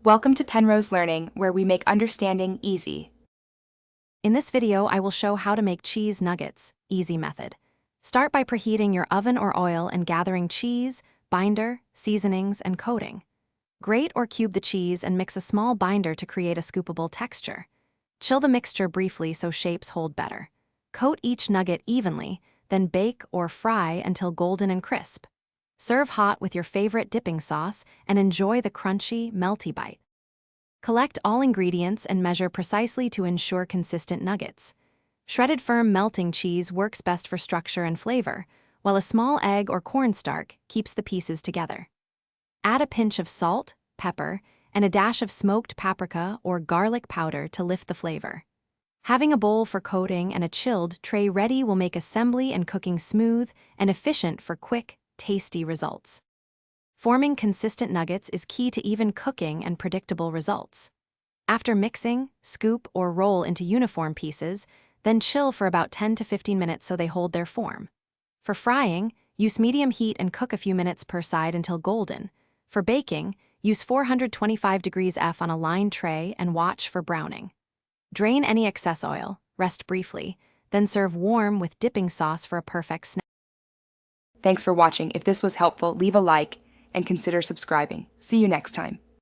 Welcome to Penrose Learning, where we make understanding easy. In this video, I will show how to make cheese nuggets, easy method. Start by preheating your oven or oil and gathering cheese, binder, seasonings, and coating. Grate or cube the cheese and mix a small binder to create a scoopable texture. Chill the mixture briefly so shapes hold better. Coat each nugget evenly, then bake or fry until golden and crisp. Serve hot with your favorite dipping sauce and enjoy the crunchy, melty bite. Collect all ingredients and measure precisely to ensure consistent nuggets. Shredded firm melting cheese works best for structure and flavor, while a small egg or cornstarch keeps the pieces together. Add a pinch of salt, pepper, and a dash of smoked paprika or garlic powder to lift the flavor. Having a bowl for coating and a chilled tray ready will make assembly and cooking smooth and efficient for quick, tasty results. Forming consistent nuggets is key to even cooking and predictable results. After mixing, scoop or roll into uniform pieces, then chill for about 10 to 15 minutes so they hold their form. For frying, use medium heat and cook a few minutes per side until golden. For baking, use 425 degrees F on a lined tray and watch for browning. Drain any excess oil, rest briefly, then serve warm with dipping sauce for a perfect snack. Thanks for watching. If this was helpful, leave a like and consider subscribing. See you next time.